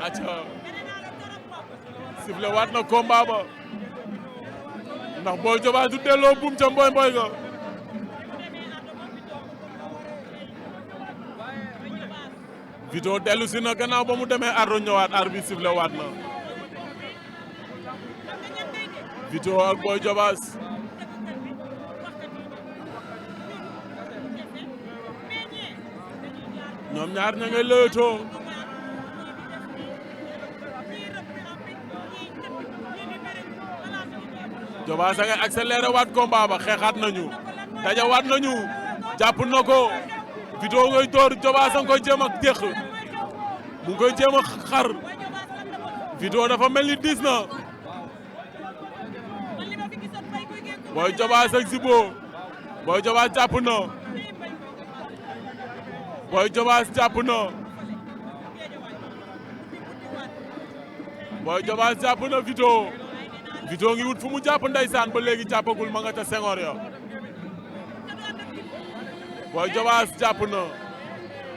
acca sifflé waat na combat ba ndax Boy Diobass du delloo buum ca mboy mboy ga Vito dellu si na gannaaw ba mu demee ardo ñëwaat arbitre sifflé waat na Vito ak Boy Diobass ñoom ñaar ña ngay lëwëtoo Diobass a ngay accéléré waat combat ba xeexaat nañu dajawaat nañu jàpp na ko Vito ngay door Diobass a nga koy jéem a déq mu ngi koy jéem a xar Vito dafa mel ni diis na Boy Diobass ak Zibo Boy Diobass jàpp na Boy Diobass jàpp na Boy Diobass jàpp na Vito Vito ngi wut fu mu jàpp ndeysaan ba léegi jàppagul ma nga ca Senghor ya Boy Diobass jàpp na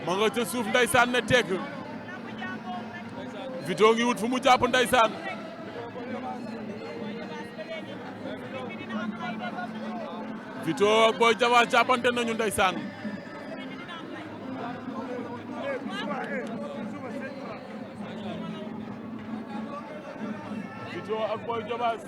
ma nga ca suuf ndeysaan ne tekk Vito ngi wut fu mu jàpp ndeysaan Vito ak Boy Diobass jàppante nañu ndeysaan Vito ak Boy Diobass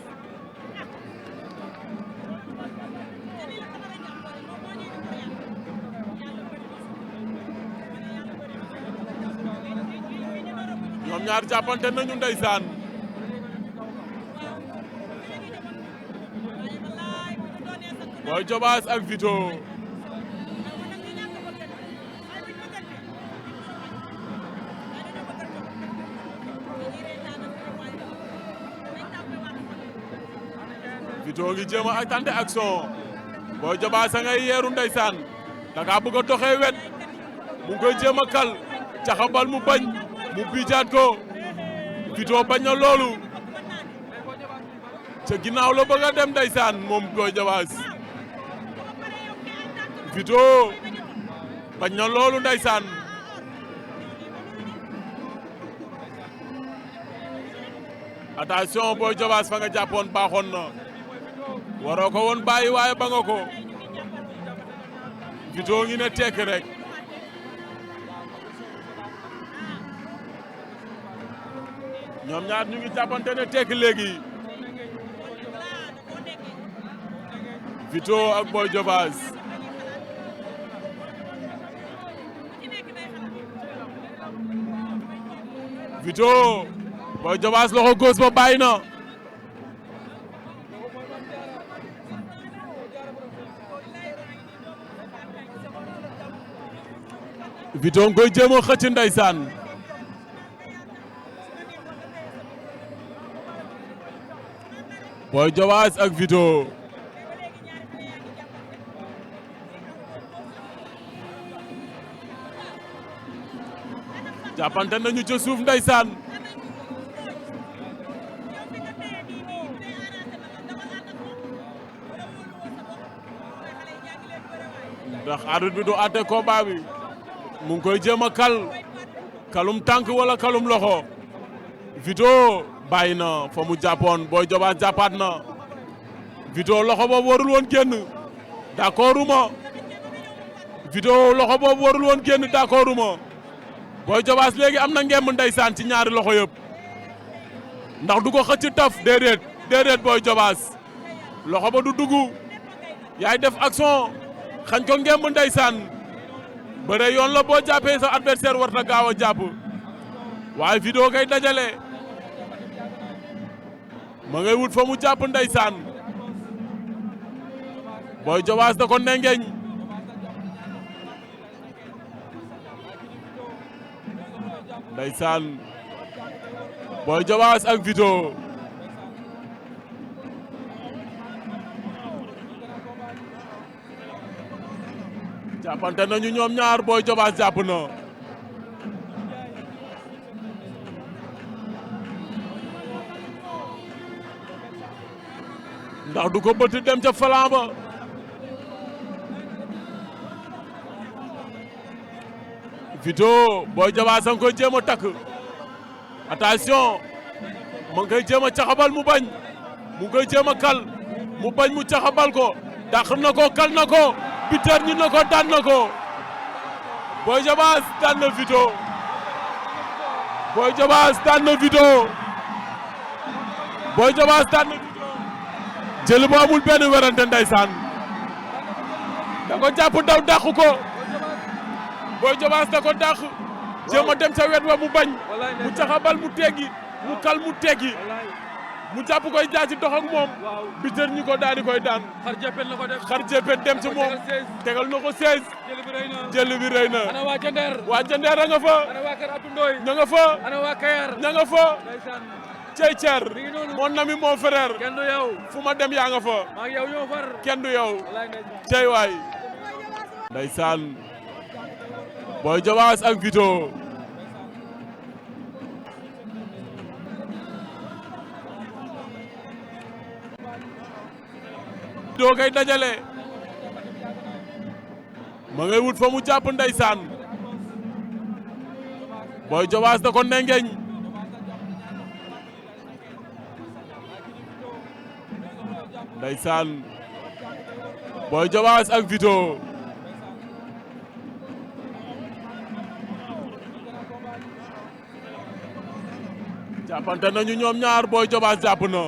ñoom ñaar jàppante nañu ndeysaan Boy Diobass ak Vito Vito ngi jéem a tenter action Boy Diobass a ngay yeeru ndeysaan da nga bëgg a doxee wet mu ngi koy jéem a kal caxabal mu bañ mu biijaat ko Vito bañ na loolu ca ginnaaw la bëgg a dem ndeysaan moom Boy Diobass Vito bañ na loolu ndeysaan attention Boy Diobass fa nga jàppoon baaxoon na waroo ko woon bàyyi waaye ba nga ko Vito ngi ne tekk rek ñoom ñaar ñu ngi jàppante ne tekk léegi Vito ak Boy Diobass Vito Boy Diobass loxo góos ba bàyyi na Vito nga koy jéem a xëcc ndeysaan Boy Diobass ak Vito jàppante nañu ca suuf ndeysaan ndax arbitre bi du àtte combat bi mu ngi koy jéem a kalum tànk wala kalum loxo Vito bàyyi na fa mu jàppoon Boy Diobass jàppaat na Vito loxo boobu warul woon génn d'accorduma Vito loxo boobu warul woon génn d'accorduma Boy Diobass léegi am na ngemb ndeysaan ci ñaari loxo yëpp ndax du ko xëcc taf déedéet Boy Diobass loxo ba du dugg yaay def action xañ ko ngemb ndeysaan bëre yoon la boo jàppee sa adversaire war na gaaw a jàpp waaye Vito kay dajale ma ngay wut fa mu jàpp ndeysaan Boy Diobass da ko nengeñ ndeysaan Boy Diobass ak Vito jàppante nañu ñoom ñaar Boy Diobass jàpp na ndax du ko bëtt dem ca flanc ba Vito Boy Diobass a ngi koy jéem a takk attention mu ngi koy jéem a caxabal mu bañ mu ngi koy jéem a kal mu bañ mu caxabal ko dàq na ko kal na ko biteer ñi na ko daan na ko Boy Diobass daan na Vito Boy Diobass daan na Vito Boy Diobass daan na Vito jël bu amul benn werante ndeysaan da ko jàpp daw dàq ko Boy Diobass da ko dàq jéem a dem ca wet wa mu bañ mu caxabal mu teggi mu kal mu teggi mu jàpp koy jaaci dox ak moom biteer ñi ko daal di koy daan xar jepet dem ci moom tegal na ko 16 jël bi rëy na ana waa Jandeer waa Jandeer a nga fa ana waa Kër Abdou Ndoye ña nga fa ana waa Kayar ña nga fa cey cer mi ngi noonu mon ami mon frère kenn du yow fu ma dem yaa nga fa maa ngi yow ñoo far kenn du yow wallaay ndeysaan cey waay ndeysaan Boy Diobass ak Vito doo koy dajale ma ngay wut fa mu jàpp ndeysaan Boy Diobass da ko nengeñ ndeysaan Boy Diobass ak Vito jàppante nañu ñoom ñaar Boy Diobass jàpp na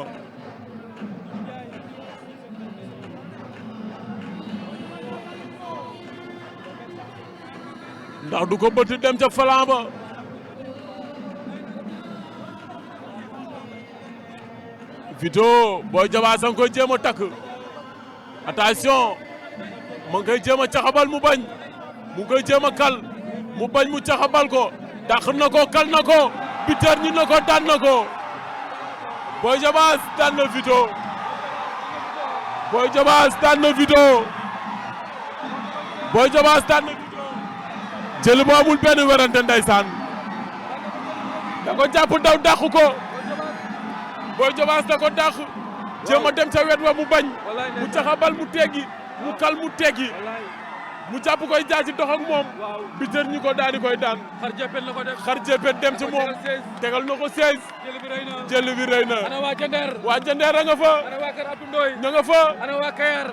ndax du ko bëtt dem ca falan ba Vito Boy Diobass a ngi koy jéem a takk attention mu ngi koy jéem a caxabal mu bañ mu ngi koy jéem a kal mu bañ mu caxabal ko dàq na ko kal na ko biteer ñi na ko daan na ko Boy Diobass daan na Vito Boy Diobass daan na Vito Boy Diobass daan na Vito jël bu amul benn werante ndeysaan da ko jàpp daw dàq ko Boy Diobass da ko dàq jéem a dem ca wet wa mu bañ mu caxabal mu teggi mu kal mu teggi mu jàpp koy jaaci dox ak moom biteer ñi ko daal di koy daan xar jepet dem ci moom tegal na ko 16 jël bi rëy na ana waa Jandeer waa Jandeer a nga fa ana waa Kër Abdou Ndoye ña nga fa ana waa Kayar